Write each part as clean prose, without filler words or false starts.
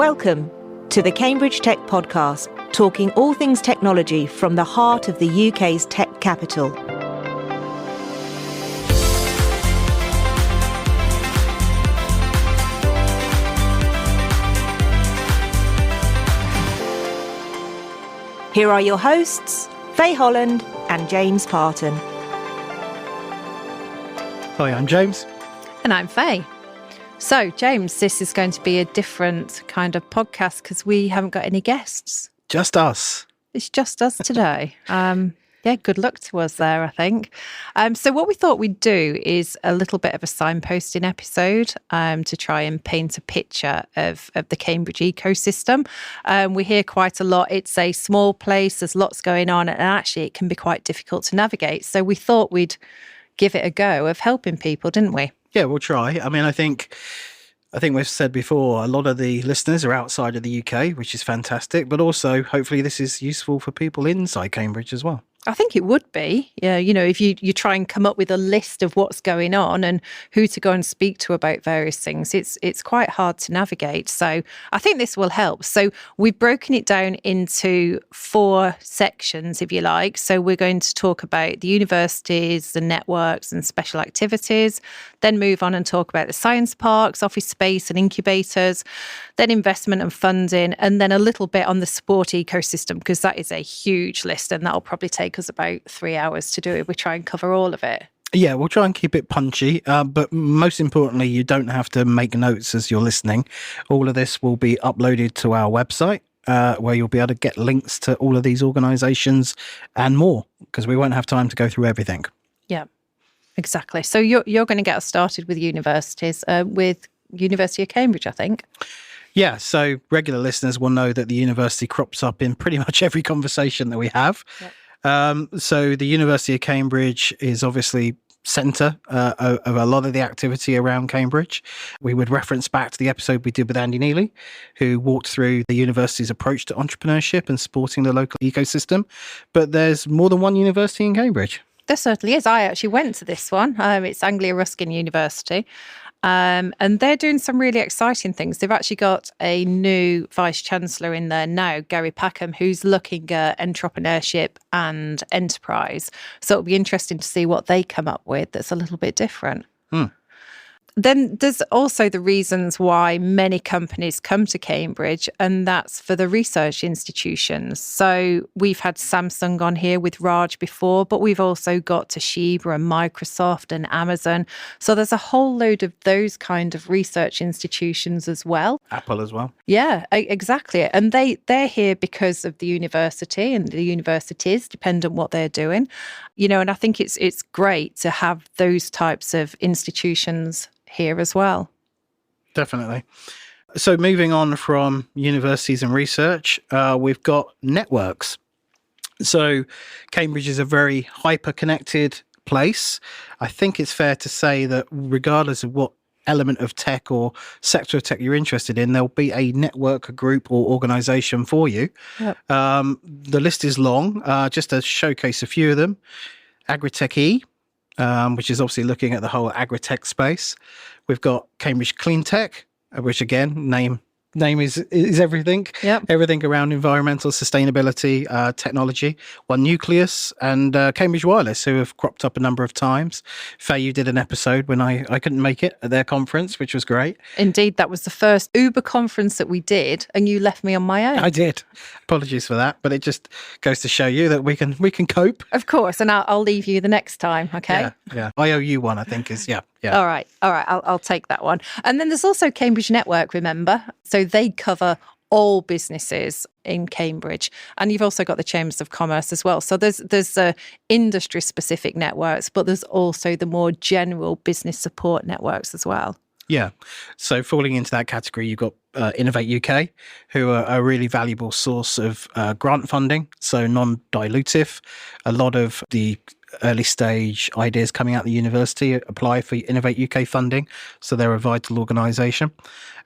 Welcome to the Cambridge Tech Podcast, talking all things technology from the heart of the UK's tech capital. Here are your hosts, Faye Holland and James Parton. Hi, I'm James. And I'm Faye. So, James, this is going to be a different kind of podcast because we haven't got any guests. Just us. It's just us today. Good luck to us there, I think. So what we thought we'd do is a little bit of a signposting episode to try and paint a picture of the Cambridge ecosystem. We hear quite a lot. It's a small place, there's lots going on, and actually it can be quite difficult to navigate. So we thought we'd give it a go of helping people, didn't we? Yeah, we'll try. I mean, I think we've said before, a lot of the listeners are outside of the UK, which is fantastic, but also hopefully this is useful for people inside Cambridge as well. I think it would be. Yeah, you know, if you try and come up with a list of what's going on and who to go and speak to about various things, it's quite hard to navigate. So I think this will help. So we've broken it down into 4 sections, if you like. So we're going to talk about the universities, the networks and special activities, then move on and talk about the science parks, office space and incubators, then investment and funding, and then a little bit on the sport ecosystem, because that is a huge list and that'll probably take us about 3 hours to do it. We try and cover all of it. Yeah, we'll try and keep it punchy, but most importantly, you don't have to make notes as you're listening. All of this will be uploaded to our website, where you'll be able to get links to all of these organisations and more, because we won't have time to go through everything. Yeah, exactly. So you're going to get us started with universities, with University of Cambridge, I think. Yeah, so regular listeners will know that the university crops up in pretty much every conversation that we have. Yep. So the University of Cambridge is obviously centre of a lot of the activity around Cambridge. We would reference back to the episode we did with Andy Neely, who walked through the university's approach to entrepreneurship and supporting the local ecosystem. But there's more than one university in Cambridge. There certainly is. I actually went to this one. It's Anglia Ruskin University. And they're doing some really exciting things. They've actually got a new Vice-Chancellor in there now, Gary Packham, who's looking at entrepreneurship and enterprise. So it'll be interesting to see what they come up with that's a little bit different. Then there's also the reasons why many companies come to Cambridge, and that's for the research institutions. So we've had Samsung on here with Raj before, but we've also got Toshiba and Microsoft and Amazon. So there's a whole load of those kind of research institutions as well. Apple as well. Yeah, exactly. And they're here because of the university and the universities, depending on what they're doing. You know, and I think it's great to have those types of institutions here as well. Definitely. So moving on from universities and research, we've got networks. So Cambridge is a very hyper-connected place. I think it's fair to say that regardless of what element of tech or sector of tech you're interested in, there'll be a network, a group or organisation for you. Yep. The list is long, just to showcase a few of them. Agritech E, which is obviously looking at the whole agri-tech space. We've got Cambridge Clean Tech, which again, name is everything. Yep. Everything around environmental sustainability, technology. One Nucleus and Cambridge Wireless, who have cropped up a number of times. Faye, you did an episode when I couldn't make it at their conference, which was great. Indeed, that was the first Uber conference that we did, and you left me on my own. I did. Apologies for that, but it just goes to show you that we can cope. Of course, and I'll leave you the next time, okay? Yeah. I owe you one, I think, is, yeah. All right. I'll take that one. And then there's also Cambridge Network, remember? So they cover all businesses in Cambridge. And you've also got the Chambers of Commerce as well. So there's industry-specific networks, but there's also the more general business support networks as well. Yeah. So falling into that category, you've got Innovate UK, who are a really valuable source of grant funding, so non-dilutive. A lot of the early stage ideas coming out of the university apply for Innovate UK funding, so they're a vital organisation.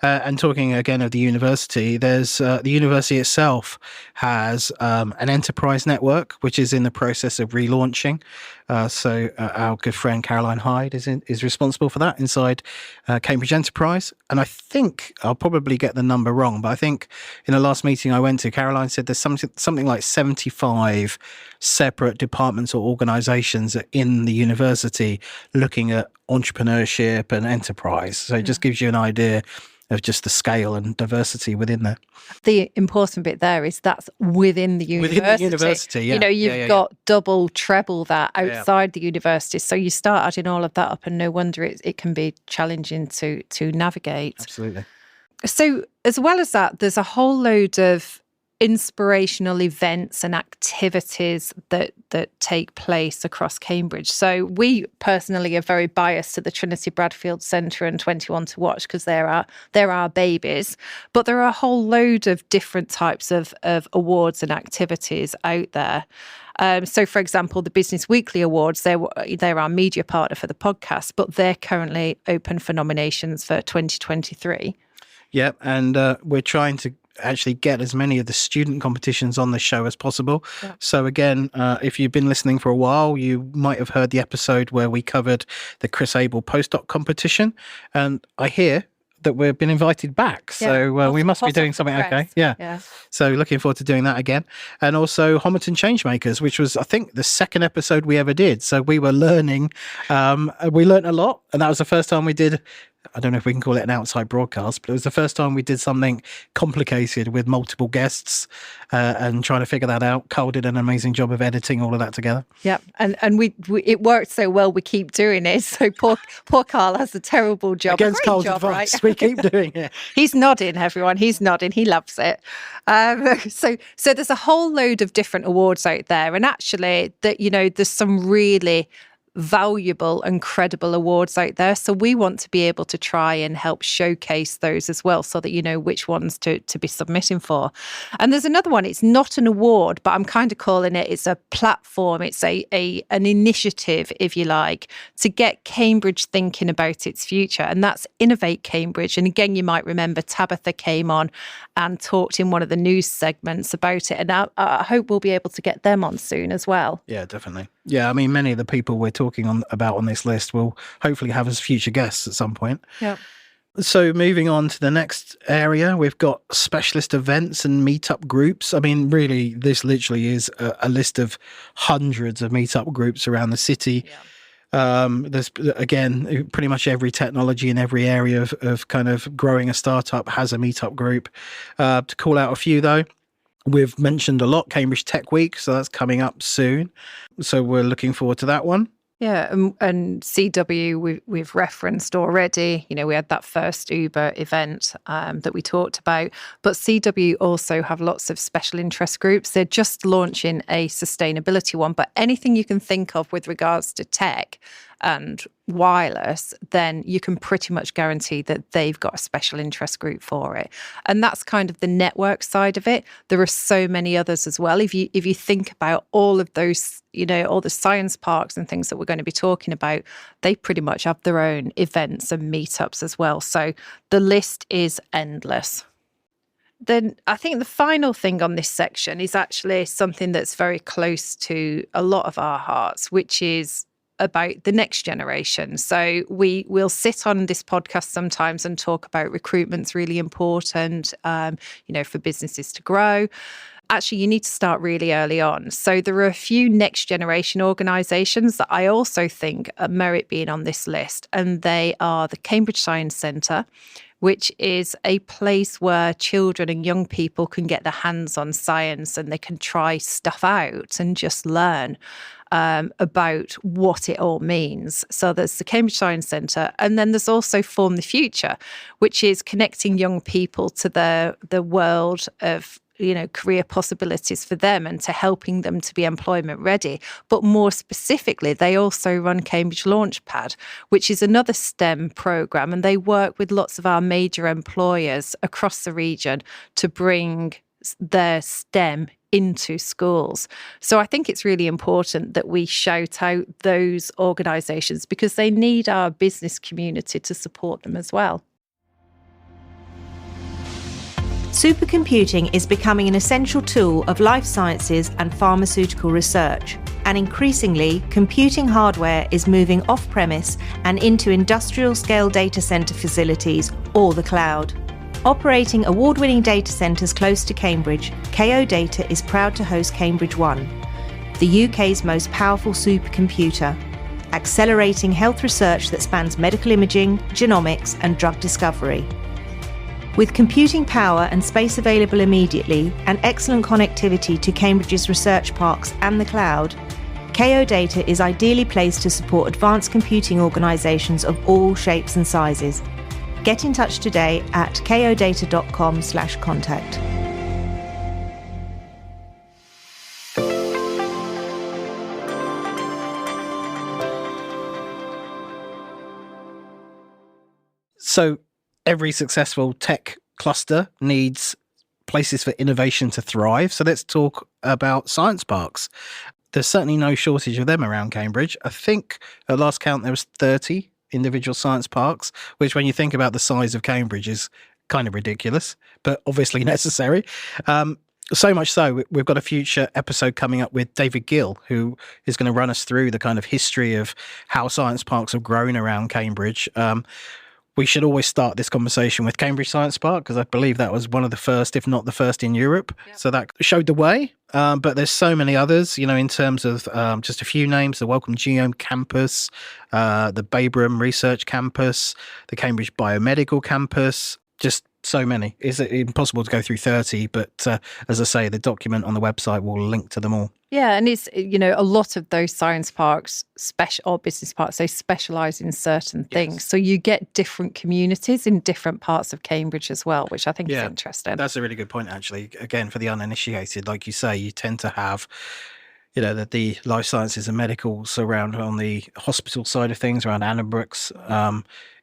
And talking again of the university, there's the university itself has an enterprise network which is in the process of relaunching. So our good friend Caroline Hyde is responsible for that inside Cambridge Enterprise. And I think I'll probably probably get the number wrong, but I think in the last meeting I went to, Caroline said there's something like 75 separate departments or organisations in the university looking at entrepreneurship and enterprise. So it just gives you an idea of just the scale and diversity within there. The important bit there is that's within the university. Within the university, yeah. You know, you've got double, treble that outside the university. So you start adding all of that up, and no wonder it can be challenging to navigate. Absolutely. So as well as that, there's a whole load of inspirational events and activities that take place across Cambridge. So we personally are very biased to the Trinity Bradfield Centre and 21 to Watch because they're our babies. But there are a whole load of different types of awards and activities out there. So, for example, the Business Weekly Awards, they're our media partner for the podcast, but they're currently open for nominations for 2023. Yep, and we're trying to actually get as many of the student competitions on the show as possible. Yeah. So again, if you've been listening for a while, you might have heard the episode where we covered the Chris Abel postdoc competition. And I hear that we've been invited back. So we must be doing something okay. Yeah. So looking forward to doing that again. And also Homerton Changemakers, which was, I think, the second episode we ever did. So we were learning, we learned a lot. And that was the first time we did, I don't know if we can call it an outside broadcast, but it was the first time we did something complicated with multiple guests and trying to figure that out. Carl did an amazing job of editing all of that together. Yeah, and we it worked so well, we keep doing it. So poor Carl has a terrible job. Against Carl's advice, right? We keep doing it. He's nodding, everyone. He's nodding. He loves it. So there's a whole load of different awards out there, and actually, there's some really valuable and credible awards out there. So we want to be able to try and help showcase those as well, so that you know which ones to be submitting for. And there's another one. It's not an award, but I'm kind of calling it's a platform. It's an initiative, if you like, to get Cambridge thinking about its future. And that's Innovate Cambridge. And again, you might remember Tabitha came on and talked in one of the news segments about it. And I hope we'll be able to get them on soon as well. Yeah, definitely. Yeah, I mean, many of the people we're talking about on this list will hopefully have as future guests at some point. Yeah. So moving on to the next area, we've got specialist events and meetup groups. I mean, really, this literally is a list of hundreds of meetup groups around the city. Yeah. There's, again, pretty much every technology in every area of kind of growing a startup has a meetup group. To call out a few, though, we've mentioned a lot Cambridge Tech Week, so that's coming up soon. So we're looking forward to that one. Yeah, and CW we've referenced already. We had that first Uber event that we talked about. But CW also have lots of special interest groups. They're just launching a sustainability one. But anything you can think of with regards to tech and wireless, then you can pretty much guarantee that they've got a special interest group for it. And that's kind of the network side of it. There are so many others as well. If you think about all of those, all the science parks and things that we're going to be talking about, they pretty much have their own events and meetups as well. So the list is endless. Then I think the final thing on this section is actually something that's very close to a lot of our hearts, which is about the next generation. So we'll sit on this podcast sometimes and talk about recruitment's really important, for businesses to grow. Actually, you need to start really early on. So there are a few next generation organisations that I also think merit being on this list, and they are the Cambridge Science Centre, which is a place where children and young people can get their hands on science and they can try stuff out and just learn about what it all means. So there's the Cambridge Science Centre, and then there's also Form the Future, which is connecting young people to the world of career possibilities for them and to helping them to be employment ready. But more specifically, they also run Cambridge Launchpad, which is another STEM programme, and they work with lots of our major employers across the region to bring their STEM into schools. So I think it's really important that we shout out those organisations because they need our business community to support them as well. Supercomputing is becoming an essential tool of life sciences and pharmaceutical research, and increasingly, computing hardware is moving off-premise and into industrial-scale data center facilities or the cloud. Operating award-winning data centres close to Cambridge, KO Data is proud to host Cambridge One, the UK's most powerful supercomputer, accelerating health research that spans medical imaging, genomics and drug discovery. With computing power and space available immediately and excellent connectivity to Cambridge's research parks and the cloud, KO Data is ideally placed to support advanced computing organisations of all shapes and sizes. Get in touch today at kodata.com/contact. So every successful tech cluster needs places for innovation to thrive. So let's talk about science parks. There's certainly no shortage of them around Cambridge. I think at last count there was 30 individual science parks, which when you think about the size of Cambridge is kind of ridiculous, but obviously necessary. So much so, we've got a future episode coming up with David Gill, who is going to run us through the kind of history of how science parks have grown around Cambridge. We should always start this conversation with Cambridge Science Park, because I believe that was one of the first, if not the first in Europe. Yep. So that showed the way. But there's so many others, in terms of just a few names: the Wellcome Genome Campus, the Babraham Research Campus, the Cambridge Biomedical Campus, just so many. It's impossible to go through 30, but as I say, the document on the website will link to them all. Yeah, and it's, a lot of those science parks, or business parks, they specialise in certain things. Yes. So you get different communities in different parts of Cambridge as well, which I think is interesting. That's a really good point, actually. Again, for the uninitiated, like you say, you tend to have the life sciences and medicals around on the hospital side of things, around Annenbrooks.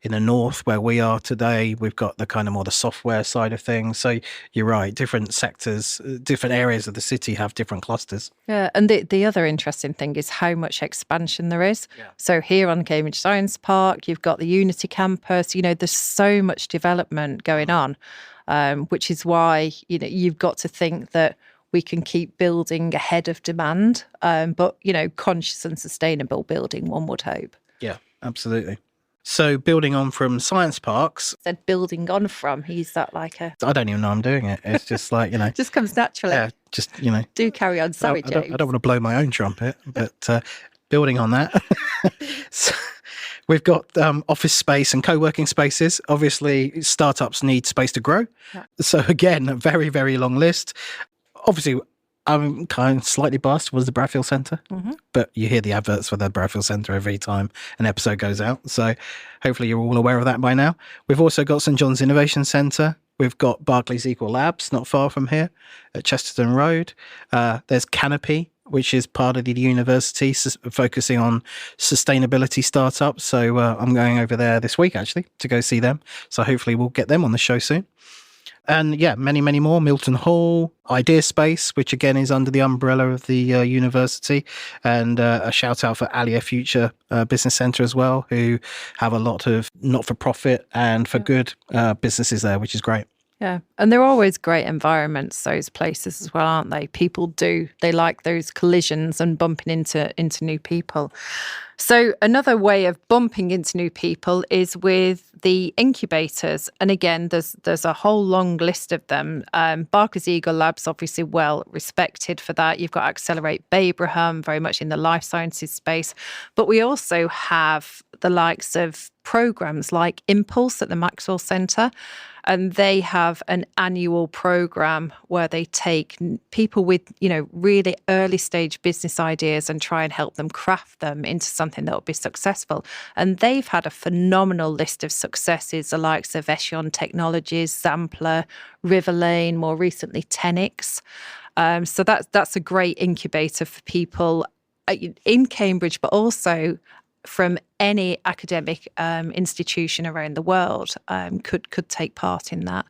In the north, where we are today, we've got the kind of more the software side of things. So you're right, different sectors, different areas of the city have different clusters. Yeah, and the other interesting thing is how much expansion there is. Yeah. So here on Cambridge Science Park, you've got the Unity campus. There's so much development going on, which is why you've got to think that we can keep building ahead of demand, but conscious and sustainable building, one would hope. Yeah, absolutely. So building on from science parks. Said building on from, he's that like a... I don't even know I'm doing it. It's just like, just comes naturally. Yeah, just, Do carry on. Sorry, James. I don't want to blow my own trumpet, but building on that. So we've got office space and co-working spaces. Obviously, startups need space to grow. Yeah. So again, a very, very long list. Obviously, I'm kind of slightly biased towards the Bradfield Centre, but you hear the adverts for the Bradfield Centre every time an episode goes out. So hopefully you're all aware of that by now. We've also got St John's Innovation Centre. We've got Barclays Equal Labs, not far from here, at Chesterton Road. There's Canopy, which is part of the university, focusing on sustainability startups. So I'm going over there this week, actually, to go see them. So hopefully we'll get them on the show soon. And yeah, many, many more. Milton Hall, Idea Space, which again is under the umbrella of the university. And a shout out for Alia Future Business Centre as well, who have a lot of not-for-profit and for good businesses there, which is great. Yeah, and they're always great environments, those places as well, aren't they? They like those collisions and bumping into new people. So another way of bumping into new people is with the incubators. And again, there's a whole long list of them. Barclays Eagle Labs, obviously well respected for that. You've got Accelerate Babraham, very much in the life sciences space. But we also have the likes of programs like Impulse at the Maxwell Centre. And they have an annual program where they take people with, really early stage business ideas and try and help them craft them into something that will be successful. And they've had a phenomenal list of successes, the likes of Echelon Technologies, Sampler, Riverlane, more recently Tenix. So that's a great incubator for people in Cambridge, but also from any academic institution around the world could take part in that.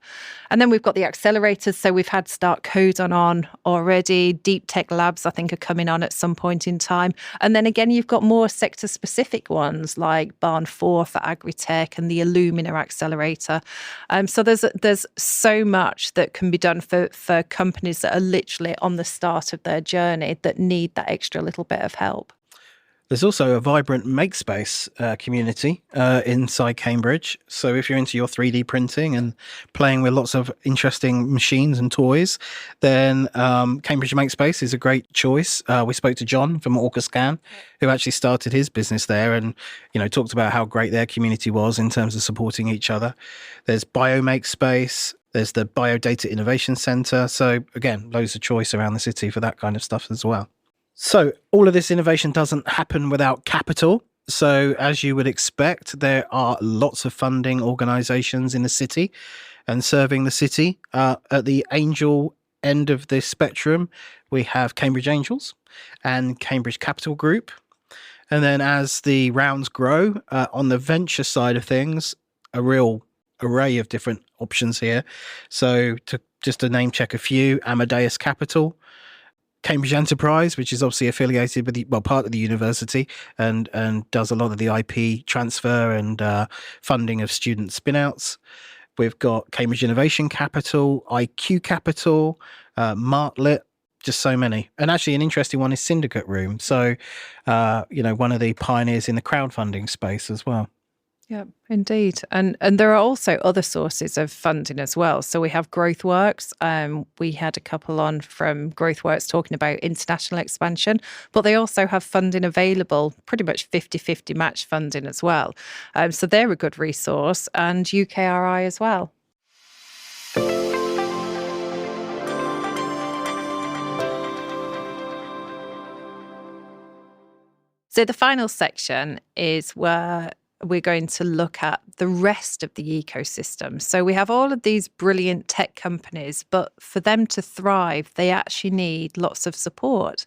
And then we've got the accelerators. So we've had Start Code on already. Deep Tech Labs, I think, are coming on at some point in time. And then again, you've got more sector-specific ones like Barn 4 for Agritech and the Illumina Accelerator. So there's so much that can be done for companies that are literally on the start of their journey that need that extra little bit of help. There's also a vibrant Makespace community inside Cambridge. So if you're into your 3D printing and playing with lots of interesting machines and toys, then Cambridge Makespace is a great choice. We spoke to John from Orcascan, who actually started his business there, and talked about how great their community was in terms of supporting each other. There's Bio Makespace. There's the Biodata Innovation Centre. So again, loads of choice around the city for that kind of stuff as well. So all of this innovation doesn't happen without capital. So as you would expect, there are lots of funding organisations in the city and serving the city. At the angel end of this spectrum, we have Cambridge Angels and Cambridge Capital Group. And then as the rounds grow, on the venture side of things, a real array of different options here. So to name check a few, Amadeus Capital, Cambridge Enterprise, which is obviously affiliated with part of the university and does a lot of the IP transfer and funding of student spinouts. We've got Cambridge Innovation Capital, IQ Capital, Martlet, just so many. And actually an interesting one is Syndicate Room. So, one of the pioneers in the crowdfunding space as well. Yeah, indeed. And there are also other sources of funding as well. So we have GrowthWorks. We had a couple on from GrowthWorks talking about international expansion, but they also have funding available, pretty much 50-50 match funding as well. So they're a good resource, and UKRI as well. So the final section is where we're going to look at the rest of the ecosystem. So we have all of these brilliant tech companies, but for them to thrive, they actually need lots of support.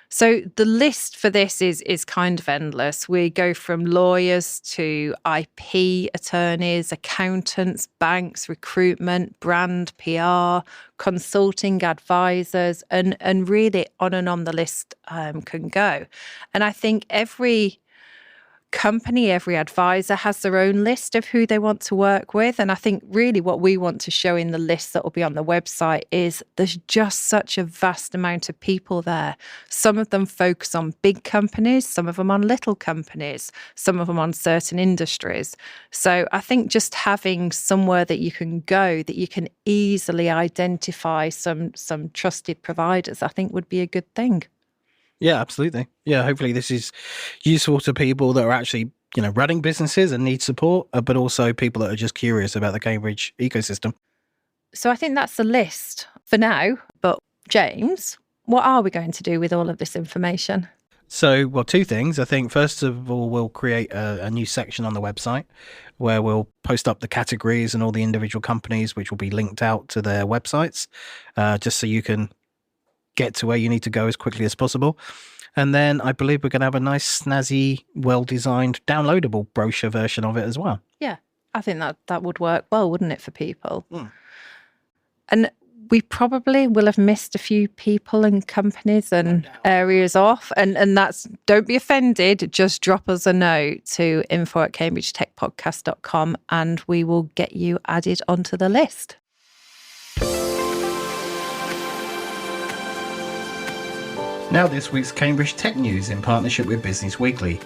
So the list for this is kind of endless. We go from lawyers to IP attorneys, accountants, banks, recruitment, brand, PR, consulting advisors, and really on and on the list can go. And I think every company, every advisor has their own list of who they want to work with. And I think really what we want to show in the list that will be on the website is there's just such a vast amount of people there. Some of them focus on big companies, some of them on little companies, some of them on certain industries. So I think just having somewhere that you can go, that you can easily identify some trusted providers, I think would be a good thing. Yeah, absolutely. Yeah, hopefully this is useful to people that are actually, running businesses and need support, but also people that are just curious about the Cambridge ecosystem. So I think that's the list for now. But James, what are we going to do with all of this information? So, two things. I think first of all, we'll create a new section on the website where we'll post up the categories and all the individual companies, which will be linked out to their websites, just so you can get to where you need to go as quickly as possible. And then I believe we're going to have a nice, snazzy, well-designed, downloadable brochure version of it as well. Yeah, I think that would work well, wouldn't it, for people? Mm. And we probably will have missed a few people and companies and areas off. And that's, don't be offended, just drop us a note to info@cambridgetechpodcast.com and we will get you added onto the list. Now this week's Cambridge Tech News in partnership with Business Weekly.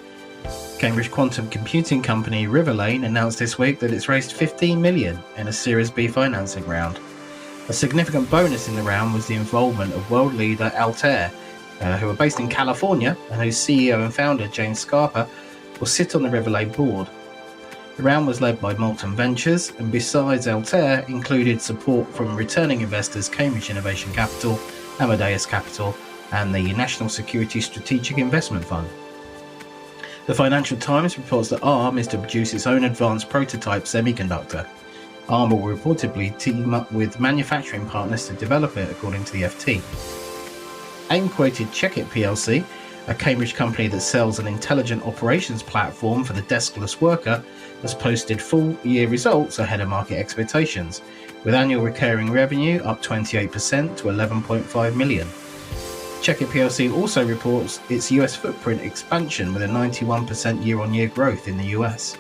Cambridge quantum computing company Riverlane announced this week that it's raised 15 million in a Series B financing round. A significant bonus in the round was the involvement of world leader Altair, who are based in California and whose CEO and founder James Scarpa will sit on the Riverlane board. The round was led by Molten Ventures and besides Altair included support from returning investors Cambridge Innovation Capital, Amadeus Capital and the National Security Strategic Investment Fund. The Financial Times reports that ARM is to produce its own advanced prototype semiconductor. ARM will reportedly team up with manufacturing partners to develop it, according to the FT. AIM quoted Checkit plc, a Cambridge company that sells an intelligent operations platform for the deskless worker, has posted full-year results ahead of market expectations, with annual recurring revenue up 28% to 11.5 million. Checkit plc also reports its US footprint expansion with a 91% year-on-year growth in the US.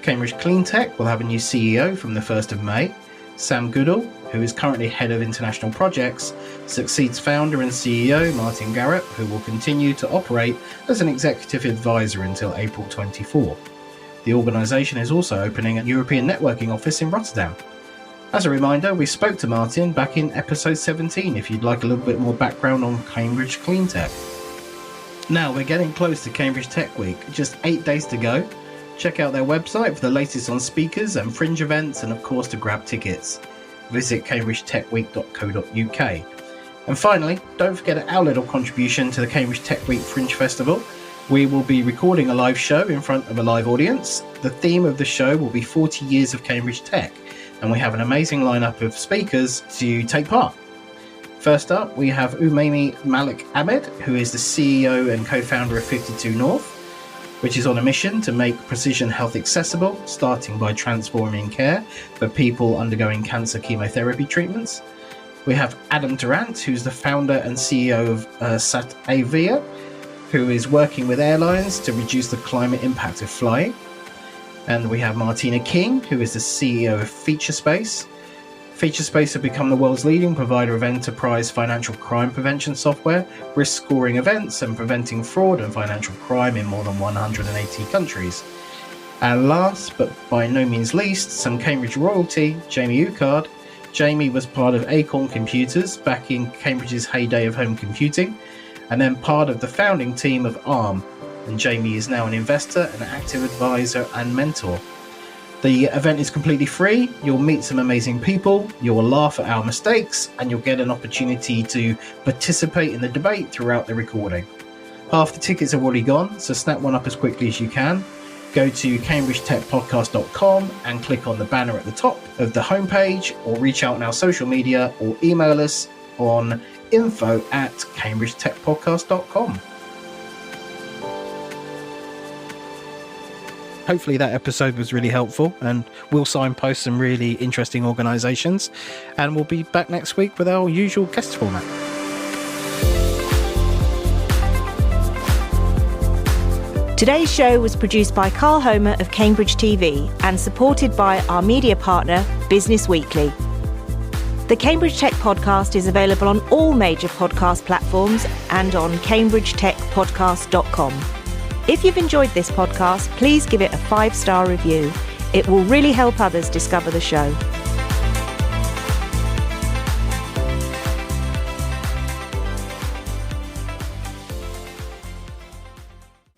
Cambridge Cleantech will have a new CEO from the 1st of May. Sam Goodall, who is currently head of international projects, succeeds founder and CEO Martin Garrett, who will continue to operate as an executive advisor until April 24. The organisation is also opening a European networking office in Rotterdam. As a reminder, we spoke to Martin back in episode 17 if you'd like a little bit more background on Cambridge Clean Tech. Now we're getting close to Cambridge Tech Week, just 8 days to go. Check out their website for the latest on speakers and fringe events, and of course to grab tickets. Visit cambridgetechweek.co.uk. And finally, don't forget our little contribution to the Cambridge Tech Week Fringe Festival. We will be recording a live show in front of a live audience. The theme of the show will be 40 years of Cambridge Tech, and we have an amazing lineup of speakers to take part. First up, we have Umaimi Malik Ahmed, who is the CEO and co-founder of 52 North, which is on a mission to make precision health accessible, starting by transforming care for people undergoing cancer chemotherapy treatments. We have Adam Durant, who's the founder and CEO of Satavia, who is working with airlines to reduce the climate impact of flying. And we have Martina King, who is the CEO of FeatureSpace. FeatureSpace have become the world's leading provider of enterprise financial crime prevention software, risk scoring events and preventing fraud and financial crime in more than 180 countries. And last, but by no means least, some Cambridge royalty, Jamie Ucard. Jamie was part of Acorn Computers back in Cambridge's heyday of home computing, and then part of the founding team of ARM. And Jamie is now an investor, an active advisor and mentor. The event is completely free. You'll meet some amazing people, you'll laugh at our mistakes, and you'll get an opportunity to participate in the debate throughout the recording. Half the tickets have already gone, so snap one up as quickly as you can. Go to cambridgetechpodcast.com and click on the banner at the top of the homepage, or reach out on our social media, or email us on info@cambridgetechpodcast.com. Hopefully that episode was really helpful, and we'll signpost some really interesting organisations, and we'll be back next week with our usual guest format. Today's show was produced by Carl Homer of Cambridge TV and supported by our media partner, Business Weekly. The Cambridge Tech Podcast is available on all major podcast platforms and on cambridgetechpodcast.com. If you've enjoyed this podcast, please give it a 5-star review. It will really help others discover the show.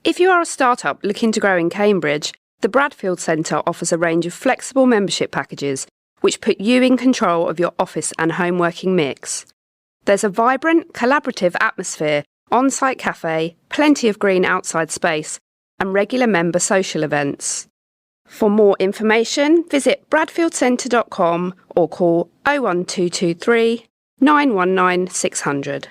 If you are a startup looking to grow in Cambridge, the Bradfield Centre offers a range of flexible membership packages which put you in control of your office and home working mix. There's a vibrant, collaborative atmosphere, on-site cafe, plenty of green outside space, and regular member social events. For more information, visit bradfieldcentre.com or call 01223 919 600.